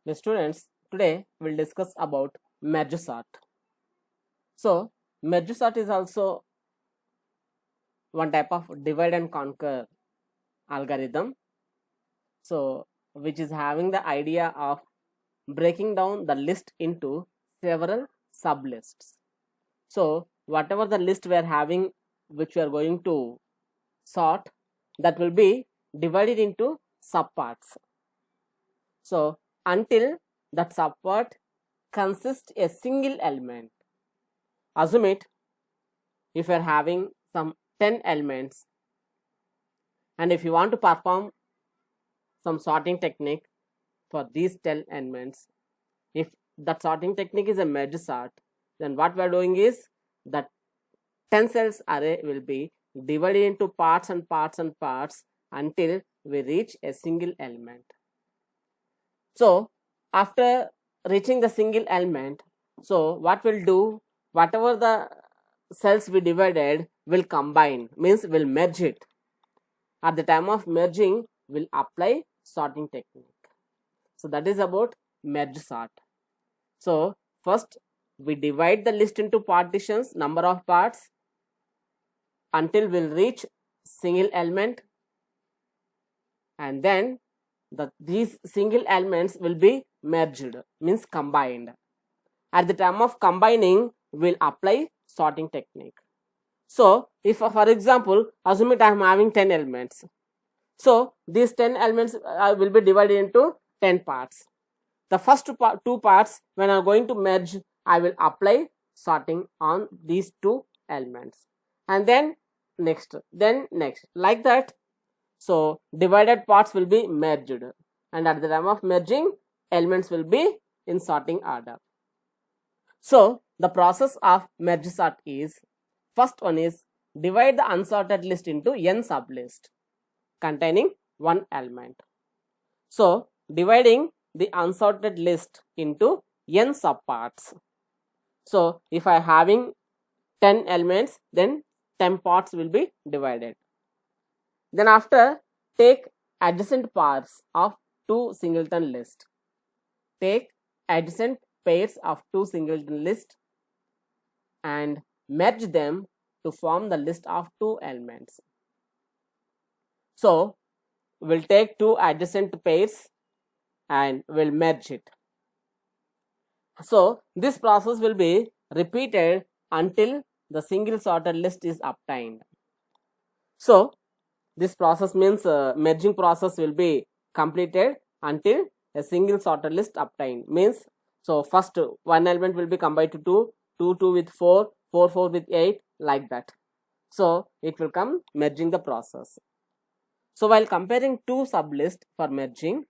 The students, today we'll discuss about merge sort. So merge sort is also one type of divide and conquer algorithm. So which is having the idea of breaking down the list into several sublists. So whatever the list we are having, which we are going to sort, that will be divided into subparts. So until that subpart consists a single element. Assume it, if you are having some 10 elements and if you want to perform some sorting technique for these 10 elements, if that sorting technique is a merge sort, then what we are doing is that 10 cells array will be divided into parts and parts and parts until we reach a single element. So after reaching the single element, so what we'll do, whatever the cells we divided will combine, means we'll merge it. At the time of merging, we'll apply sorting technique. So that is about merge sort. So first we divide the list into partitions, number of parts, until we'll reach single element, and then these single elements will be merged, means combined. At the time of combining, we'll apply sorting technique. So if for example, assume it I am having 10 elements. So these 10 elements will be divided into 10 parts. The first two parts, when I am going to merge, I will apply sorting on these two elements, and then next, like that. So divided parts will be merged, and at the time of merging, elements will be in sorting order. So the process of merge sort is, first one is divide the unsorted list into n sublist containing one element. So dividing the unsorted list into n subparts. So if I having 10 elements, then 10 parts will be divided. Then after, take adjacent parts of two singleton list. Take adjacent pairs of two singleton list and merge them to form the list of two elements. So we'll take two adjacent pairs and we'll merge it. So this process will be repeated until the single sorted list is obtained. So this process means merging process will be completed until a single sorted list obtained, means so first one element will be combined to 2, 2 with 4, 4 with 8, like that. So it will come merging the process. So while comparing two sublists for merging,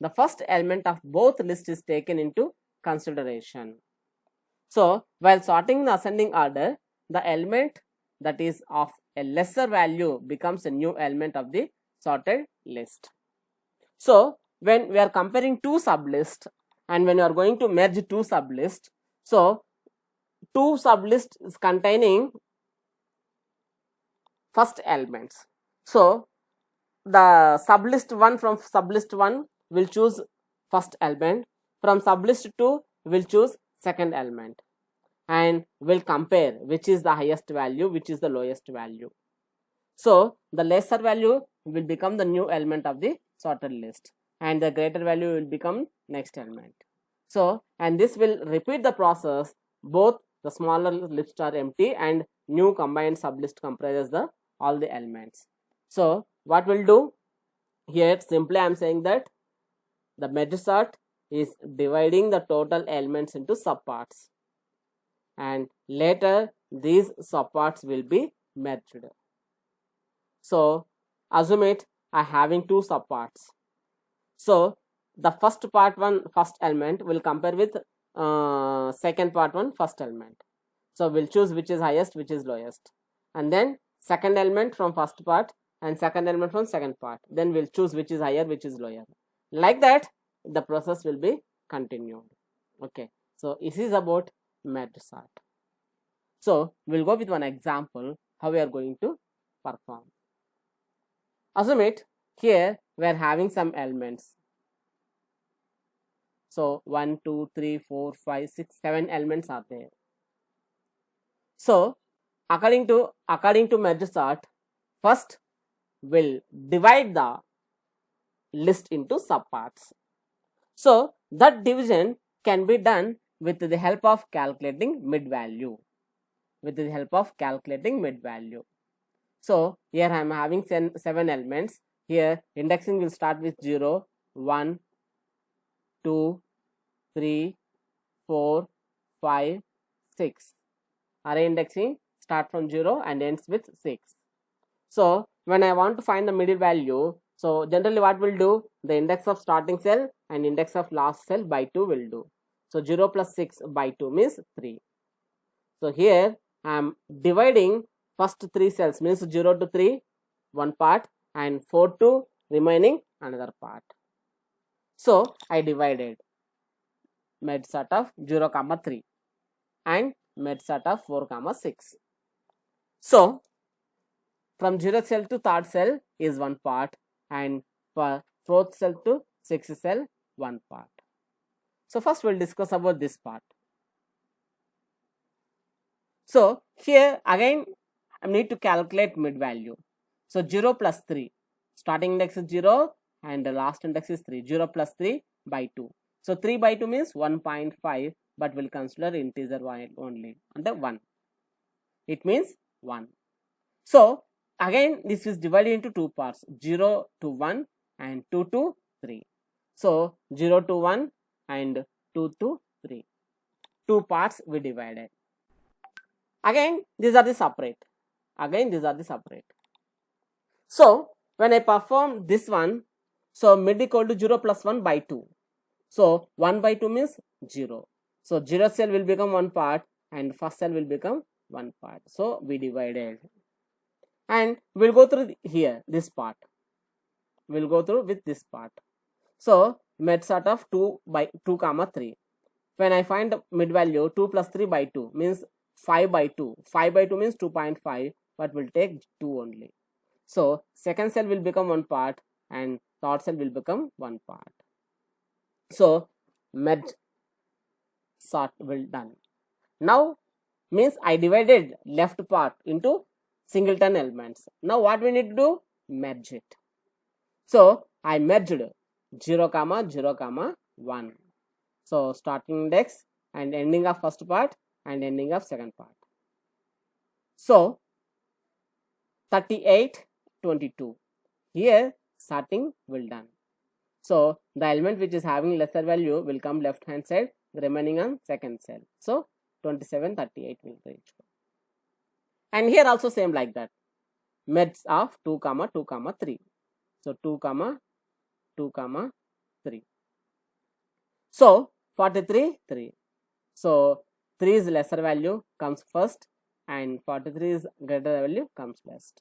the first element of both lists is taken into consideration. So while sorting the ascending order, the element that is of a lesser value becomes a new element of the sorted list. So when we are comparing two sublists and when you are going to merge two sublists, so two sublists is containing first elements. So the sublist 1, from sublist 1 will choose first element, from sublist 2 will choose second element, and will compare which is the highest value, which is the lowest value. So the lesser value will become the new element of the sorted list and the greater value will become next element. So, and this will repeat the process, both the smaller lists are empty and new combined sublist comprises the all the elements. So what we'll do here, simply I am saying that the merge sort is dividing the total elements into subparts, and later these subparts will be merged. So assume it I having two subparts. So the first part one first element will compare with second part one first element. So we'll choose which is highest, which is lowest, and then second element from first part and second element from second part. Then we'll choose which is higher, which is lower. Like that, the process will be continued. Okay. So this is about merge sort. So we'll go with one example how we are going to perform. Assume it here we are having some elements. So 1, 2, 3, 4, 5, 6, 7 elements are there. So according to merge sort, first we'll divide the list into subparts. So that division can be done with the help of calculating mid value. So here I am having 7 elements. Here indexing will start with 0, 1, 2, 3, 4, 5, 6. Array indexing start from 0 and ends with 6. So when I want to find the middle value, so generally what we'll do, the index of starting cell and index of last cell by 2 will do. So 0 plus 6 by 2 means 3. So here I am dividing first 3 cells, means 0 to 3 one part and 4 to remaining another part. So I divided merge sort of 0, 3 and merge sort of 4, 6. So from 0th cell to 3rd cell is one part, and for 4th cell to 6th cell one part. So first we'll discuss about this part. So here again I need to calculate mid value. So 0 plus 3, starting index is 0 and the last index is 3. 0 plus 3 by 2. So 3 by 2 means 1.5, but we'll consider integer only, and the 1. It means 1. So again this is divided into 2 parts, 0 to 1 and 2 to 3. So 0 to 1 and 2 to 3. 2 parts we divided. Again these are the separate. So when I perform this one, so mid equal to 0 plus 1 by 2. So 1 by 2 means 0. So 0 cell will become one part and first cell will become one part. So we divided. And we'll go through here, this part. We'll go through with this part. So merge sort of 2 by 2, 3. When I find the mid value, 2 plus 3 by 2 means 5 by 2. 5 by 2 means 2.5, but we'll take 2 only. So second cell will become one part and third cell will become one part. So merge sort will done. Now means I divided left part into singleton elements. Now what we need to do? Merge it. So I merged 0, 0, 1. So starting index and ending of first part and ending of second part. So 38, 22. Here sorting will done. So the element which is having lesser value will come left hand side, the remaining on second cell. So 27, 38 will reach. And here also same like that. Merge of 2, 2, 3. So 2, 2, 3. So 43, 3. So 3 is lesser value comes first and 43 is greater value comes last.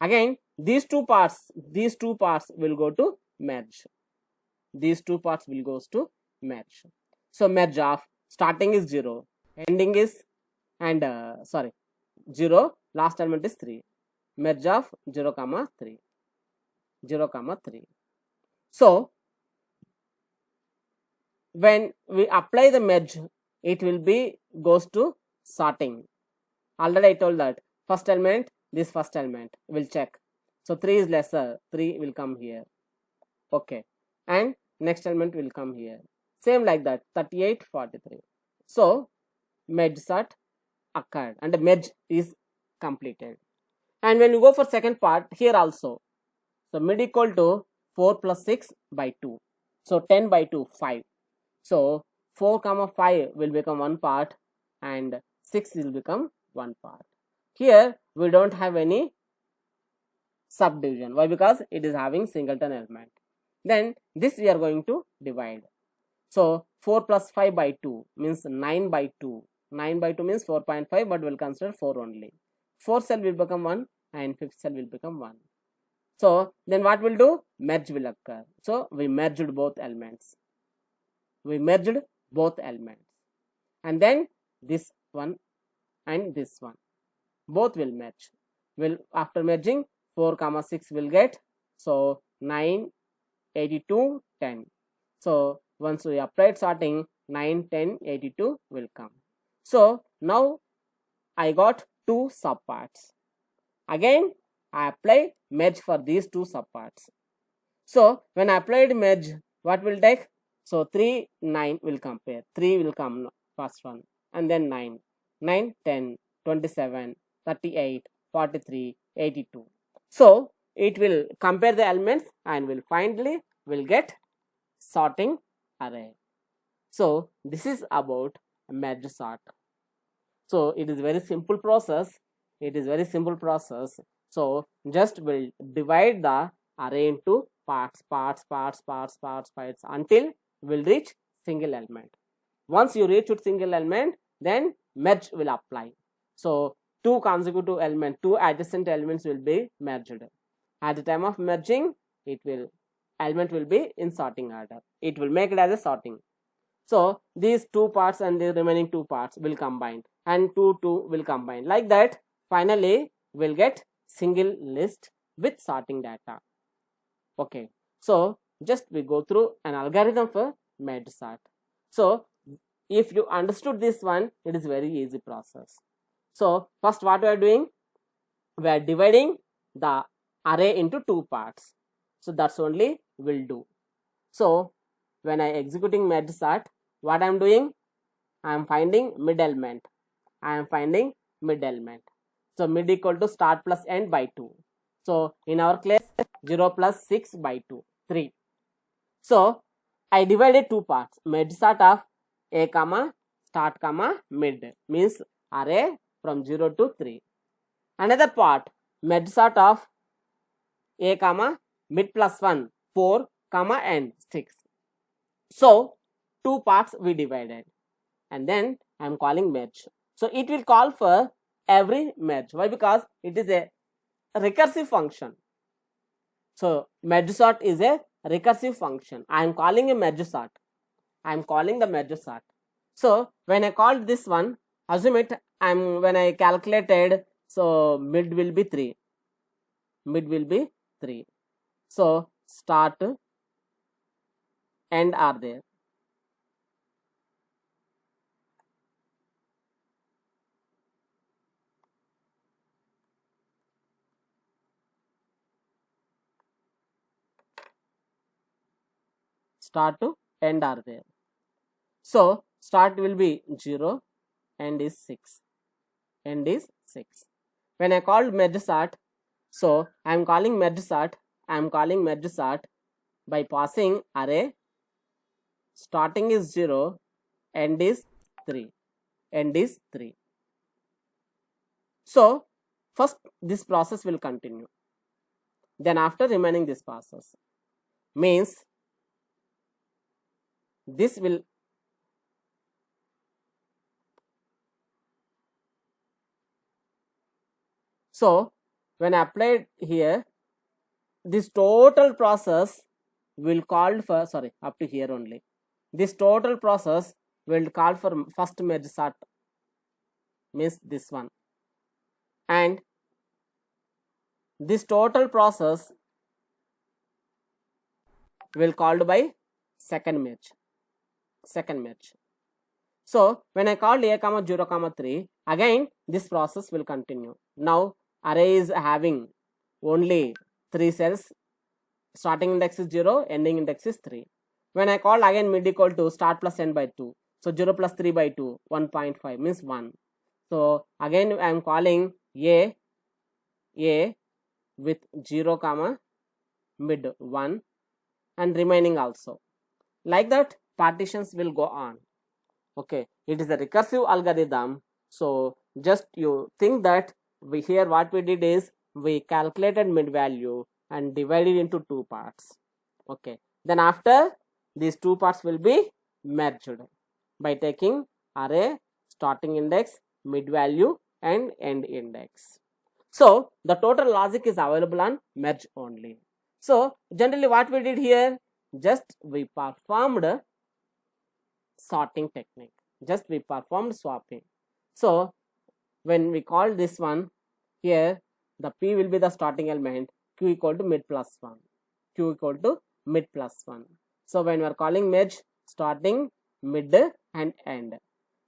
Again these two parts will go to merge. So merge of starting is 0, ending is 0, last element is 3. Merge of 0, 3. So when we apply the merge, it will be goes to sorting. Already I told that first element, this first element will check. So 3 is lesser, 3 will come here. Okay, and next element will come here. Same like that, 38, 43. So merge sort occurred and the merge is completed. And when you go for second part, here also, so mid equal to 4 plus 6 by 2. So 10 by 2, 5. So 4, 5 will become one part and 6 will become one part. Here we don't have any subdivision. Why? Because it is having singleton element. Then this we are going to divide. So 4 plus 5 by 2 means 9 by 2. 9 by 2 means 4.5, but we'll consider 4 only. 4th cell will become 1 and 5th cell will become 1. So then what we'll do? Merge will occur. So we merged both elements. And then this one and this one both will merge. After merging, 4, 6 will get. So 9, 82, 10. So once we applied sorting, 9, 10, 82 will come. So now I got two subparts. Again, I apply merge for these two subparts. So when I applied merge, what will take? So 3, 9 will compare. 3 will come first one, and then 9. 9, 10, 27, 38, 43, 82. So it will compare the elements and will finally will get sorting array. So this is about merge sort. So it is very simple process. It is very simple process. So just will divide the array into parts until will reach single element. Once you reach with single element, then merge will apply. So two consecutive elements, two adjacent elements will be merged. At the time of merging, element will be in sorting order. It will make it as a sorting. So these two parts and the remaining two parts will combine, and 2 will combine. Like that, finally we'll get single list with sorting data. Okay, so just we go through an algorithm for merge sort. So if you understood this one, it is very easy process. So first what we are doing, we are dividing the array into two parts. So that's only will do. So when I executing merge sort, what I am doing, I am finding mid element. I am finding mid element. So mid equal to start plus end by 2. So in our case, 0 plus 6 by 2, 3. So I divided two parts. Merge sort of a comma start comma mid means array from 0 to 3. Another part, merge sort of a comma mid plus 1, 4 comma end 6. So two parts we divided, and then I am calling merge. So it will call for every merge. Why? Because it is a recursive function. So merge sort is a recursive function. I am calling a merge sort. I am calling the merge sort. So when I called this one, assume it when I calculated, so mid will be 3. Mid will be 3. So start, end are there. Start to end are there. So start will be 0, end is 6. End is 6. When I called merge sort, so I am calling merge sort. I am calling merge sort by passing array. Starting is 0, end is 3. End is 3. So first this process will continue. Then after remaining this process means this will so when I applied here, this total process will call for up to here only. This total process will call for first merge sort means this one, and this total process will called by second merge. So when I called a comma 0 comma 3, again this process will continue. Now array is having only 3 cells. Starting index is 0, ending index is 3. When I call again mid equal to start plus end by 2. So 0 plus 3 by 2, 1.5 means 1. So again I am calling a with 0 comma mid 1 and remaining also. Like that partitions will go on. Okay, it is a recursive algorithm. So just you think that here what we did is we calculated mid value and divided into two parts. Okay, then after these two parts will be merged by taking array, starting index, mid value and end index. So the total logic is available on merge only. So generally what we did here, just we performed sorting technique. Just we performed swapping. So when we call this one here, the P will be the starting element, Q equal to mid plus 1. Q equal to mid plus 1. So when we are calling merge, starting, mid and end.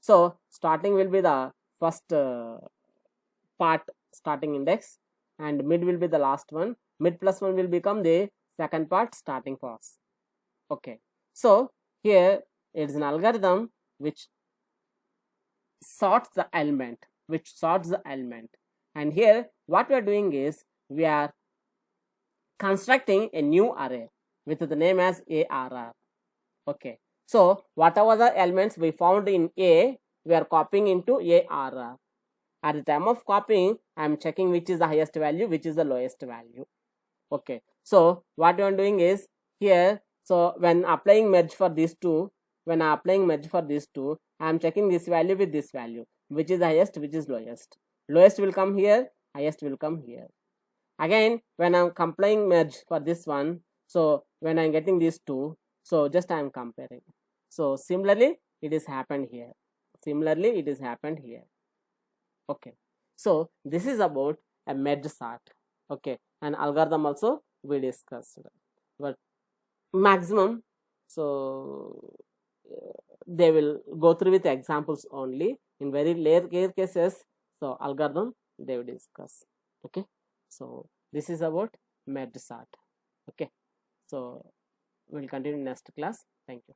So starting will be the first part starting index, and mid will be the last one. Mid plus 1 will become the second part starting pause. Okay, so here it is an algorithm which sorts the element, and here what we are doing is we are constructing a new array with the name as ARR. Okay, so whatever the elements we found in A, we are copying into ARR. At the time of copying, I am checking which is the highest value, which is the lowest value. Okay, so what you are doing is here, so when applying merge for these two, I am checking this value with this value, which is the highest, which is lowest. Lowest will come here, highest will come here. Again, when I'm applying merge for this one, so when I'm getting these two, so just I am comparing. So similarly, it is happened here. Okay, so this is about a merge sort. Okay, and algorithm also we discussed, but maximum, so they will go through with examples only. In very rare cases, so algorithm they will discuss. Okay, so this is about merge sort. Okay, so we'll continue next class. Thank you.